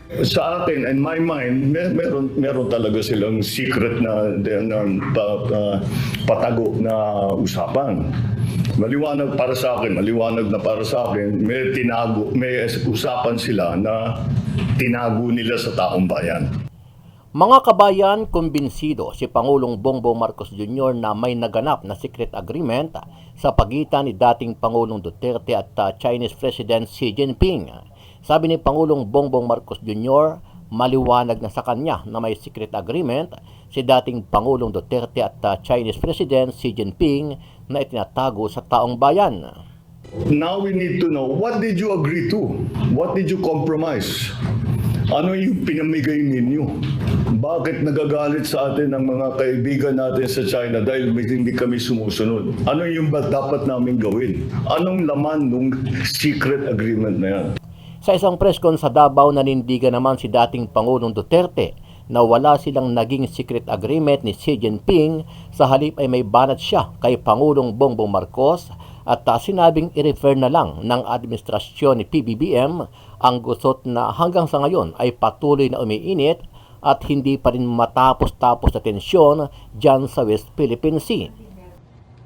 Sa akin, in my mind, meron talaga silang secret na patago na usapan. Maliwanag na para sa akin, may usapan sila na tinago nila sa taong bayan. Mga kabayan, kumbinsido si Pangulong Bongbong Marcos Jr. na may naganap na secret agreement sa pagitan ni dating Pangulong Duterte at Chinese President Xi Jinping. Sabi ni Pangulong Bongbong Marcos Jr., maliwanag na sa kanya na may secret agreement si dating Pangulong Duterte at Chinese President Xi Jinping na itinatago sa taong bayan. Now we need to know, what did you agree to? What did you compromise? Ano yung pinamigay ninyo? Bakit nagagalit sa atin ang mga kaibigan natin sa China dahil hindi kami sumusunod? Ano yung dapat namin gawin? Anong laman ng secret agreement na yan? Sa isang press con sa Davao, nanindigan naman si dating Pangulong Duterte na wala silang naging secret agreement ni Xi Jinping, sa halip ay may banat siya kay Pangulong Bongbong Marcos at sinabing i-refer na lang ng administrasyon ni PBBM ang gusot na hanggang sa ngayon ay patuloy na umiinit at hindi pa rin matapos-tapos na tensyon dyan sa West Philippine Sea.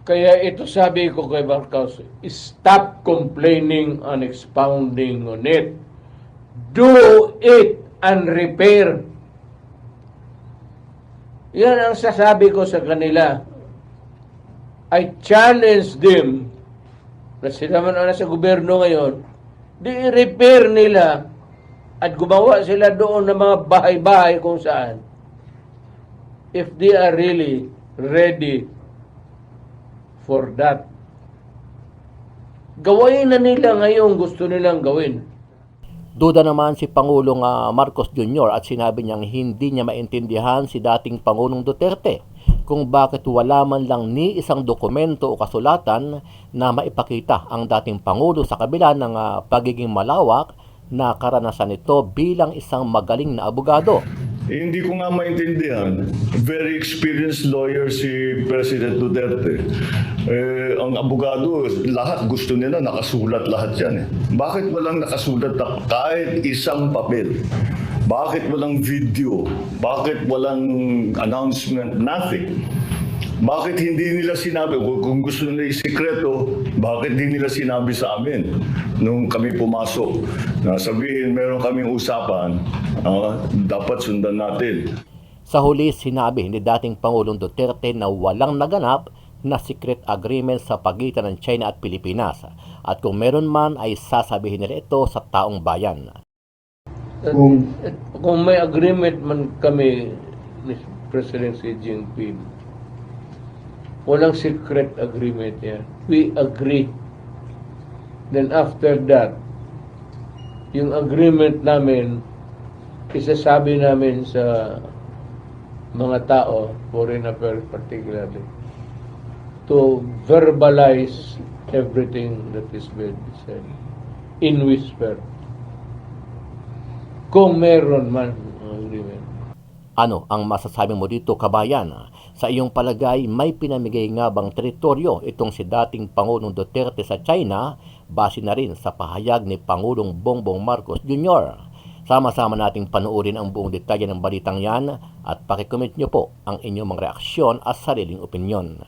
Kaya ito sabi ko kay Marcos, stop complaining and expounding on it. Do it and repair. Yan ang sasabi ko sa kanila. I challenge them na sila man na sa gobyerno ngayon, di i-repair nila at gumawa sila doon ng mga bahay-bahay kung saan. If they are really ready for that. Gawain na nila ngayon gusto nilang gawin. Duda naman si Pangulong Marcos Jr. at sinabi niyang hindi niya maintindihan si dating Pangulong Duterte kung bakit wala man lang ni isang dokumento o kasulatan na maipakita ang dating Pangulo sa kabila ng pagiging malawak na karanasan nito bilang isang magaling na abogado. Hindi ko nga maintindihan. Very experienced lawyer si President Duterte. Ang abogado, lahat gusto nila nakasulat lahat yan. Bakit walang nakasulat na kahit isang papel? Bakit walang video? Bakit walang announcement? Nothing. Bakit hindi nila sinabi, kung gusto nila isikreto, bakit hindi nila sinabi sa amin nung kami pumasok? Na sabihin, meron kaming usapan, dapat sundan natin. Sa huli, sinabi ni dating Pangulong Duterte na walang naganap na secret agreement sa pagitan ng China at Pilipinas. At kung meron man ay sasabihin nila ito sa taong bayan. Kung may agreement man kami ni President Xi Jinping, walang secret agreement yan. We agree. Then after that, yung agreement namin, isasabi namin sa mga tao, foreign affairs particularly, to verbalize everything that is being said in whisper. Kung meron man ang agreement. Ano ang masasabi mo dito, kabayan? Sa iyong palagay, may pinamigay nga bang teritoryo itong si dating Pangulong Duterte sa China base na rin sa pahayag ni Pangulong Bongbong Marcos Jr.? Sama-sama nating panuorin ang buong detalye ng balitang yan at pakicomment nyo po ang inyong mga reaksyon at sariling opinyon.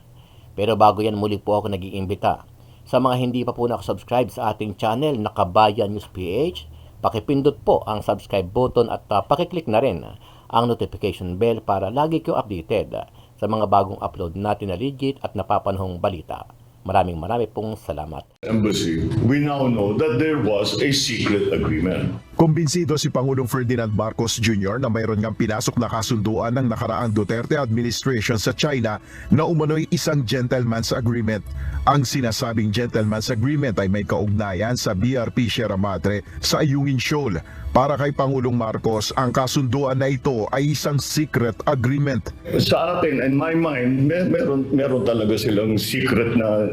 Pero bago yan, muli po ako nag-iimbita. Sa mga hindi pa po nakasubscribe sa ating channel na Kabayan News PH, pakipindot po ang subscribe button at pakiclick na rin ang notification bell para lagi kayo updated sa mga bagong upload natin na legit at napapanahong balita. Maraming pong salamat. Embassy, we now know that there was a secret agreement. Kumbinsido si Pangulong Ferdinand Marcos Jr. na mayroon ngang pinasok na kasunduan ng nakaraang Duterte administration sa China na umano'y isang gentleman's agreement. Ang sinasabing gentleman's agreement ay may kaugnayan sa BRP Sierra Madre sa Ayungin Shoal. Para kay Pangulong Marcos, ang kasunduan na ito ay isang secret agreement. Sa akin, in my mind, meron talaga silang secret na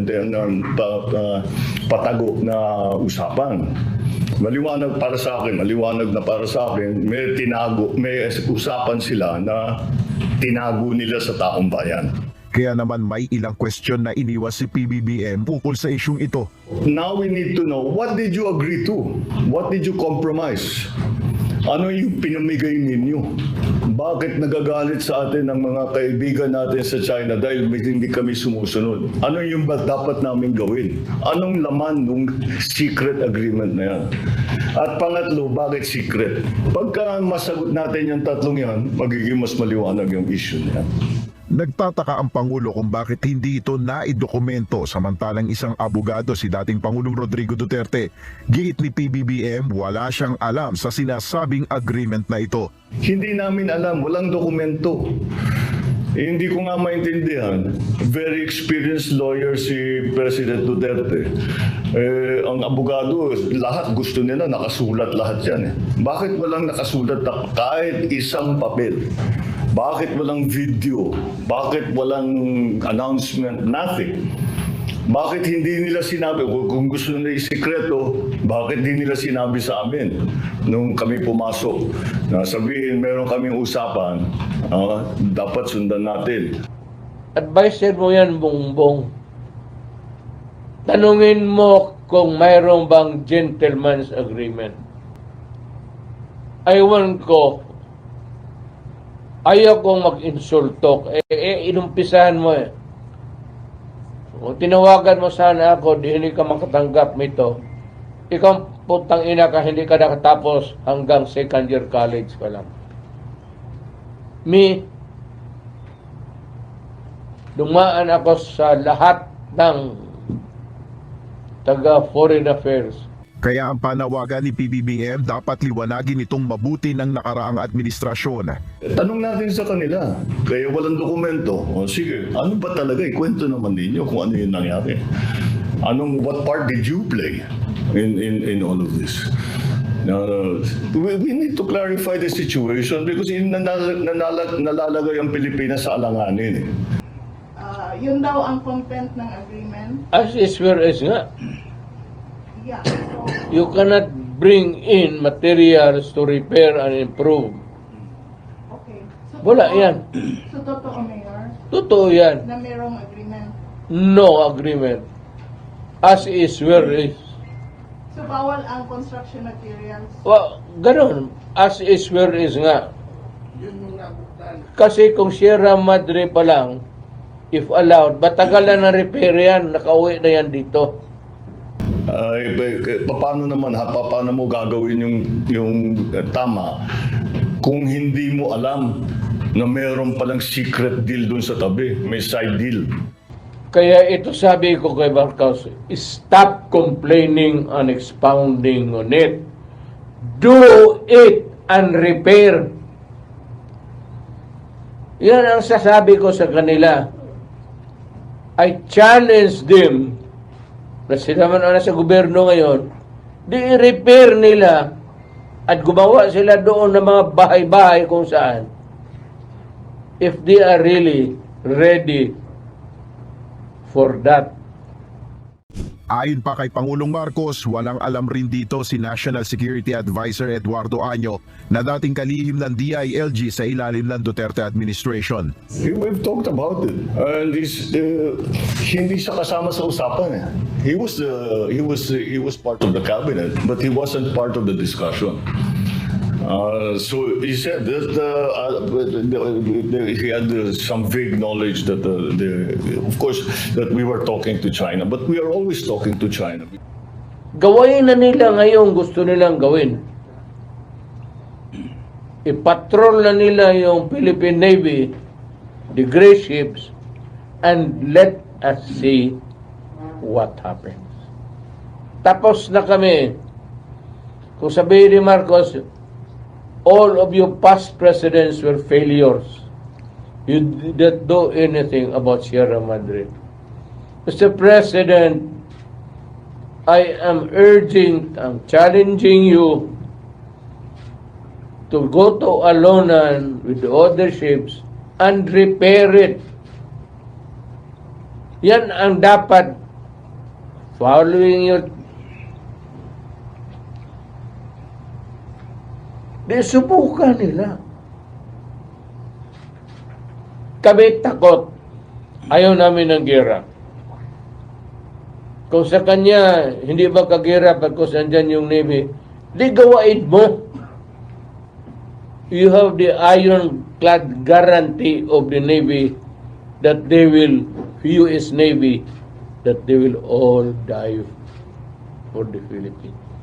patago na usapan. Maliwanag na para sa akin, may usapan sila na tinago nila sa taong bayan. Kaya naman may ilang question na iniwas si PBBM ukol sa isyung ito. Now we need to know, what did you agree to? What did you compromise? Ano yung pinamigay ninyo? Bakit nagagalit sa atin ang mga kaibigan natin sa China dahil hindi kami sumusunod? Ano yung ba dapat namin gawin? Anong laman ng secret agreement na yan? At pangatlo, bakit secret? Pagka masagot natin yung tatlong yan, magiging mas maliwanag yung issue na yan. Nagtataka ang Pangulo kung bakit hindi ito naidokumento samantalang isang abogado si dating Pangulong Rodrigo Duterte. Giit ni PBBM, wala siyang alam sa sinasabing agreement na ito. Hindi namin alam, walang dokumento. Hindi ko nga maintindihan. Very experienced lawyer si President Duterte. Ang abogado, lahat gusto nila, nakasulat lahat yan. Bakit walang nakasulat na kahit isang papel? Bakit walang video? Bakit walang announcement? Nothing. Bakit hindi nila sinabi, kung gusto nila isikreto, bakit hindi nila sinabi sa amin nung kami pumasok? Na sabihin, meron kaming usapan, dapat sundan natin. Adviser mo yan, Bongbong. Tanungin mo kung mayroong bang gentleman's agreement. Aywan ko, ayaw kong mag-insulto. Inumpisahan mo eh. Kung tinawagan mo sana ako, di hindi ka makatanggap nito. Ikaw putang ina ka, hindi ka nakatapos hanggang second year college ka lang. Dumaan ako sa lahat ng taga Foreign Affairs. Kaya ang panawagan ni PBBM dapat liwanagin itong mabuti ng nakaraang administrasyon. Tanong natin sa kanila, kaya walang dokumento. O sige, ano ba talaga? Ikwento naman ninyo kung ano yung nangyari. What part did you play in all of this? We need to clarify the situation because nalalagay ang Pilipinas sa alanganin. Yun daw ang content ng agreement. As is where is nga. Yeah. So, You cannot bring in materials to repair and improve. okay. So, Wala totoo- yan. So, totoo, Mayor, Totoo yan. na mayroong agreement. No agreement. As is where is. So, bawal ang construction materials. Ganon. As is where is nga. Kasi kung Sierra Madre pa lang, if allowed, batagalan na repair yan, nakauwi na yan dito. Paano naman paano mo gagawin yung tama kung hindi mo alam na meron palang secret deal dun sa tabi, may side deal. Kaya ito sabi ko kay Marcos, stop complaining and expounding on it. Do it and repair. Yan ang sasabi ko sa kanila. I challenge them na sila man na sa gobyerno ngayon, di i-repair nila at gumawa sila doon ng mga bahay-bahay kung saan if they are really ready for that. Ayon pa kay Pangulong Marcos, walang alam rin dito si National Security Advisor Eduardo Año na dating kalihim ng DILG sa ilalim ng Duterte administration. We've talked about it. And hindi siya kasama sa usapan. He was part of the cabinet, but he wasn't part of the discussion. So he said that he had some vague knowledge that, of course, that we were talking to China, but we are always talking to China. Gawain na nila ngayon gusto nilang gawin. Ipatrol na nila yung Philippine Navy, the gray ships, and let us see what happens. Tapos na kami. Kung sabihin ni Marcos, all of your past presidents were failures. You didn't do anything about Sierra Madre. Mr. President, I am challenging you to go to Alonan with the other ships and repair it. Yan ang dapat following your di subukan nila. Kami takot. Ayaw namin ng gera. Kung sa kanya, hindi ba kagera pagkos andyan yung Navy, di gawain mo. you have the ironclad guarantee of the Navy that they will, US Navy, that they will all die for the Philippines.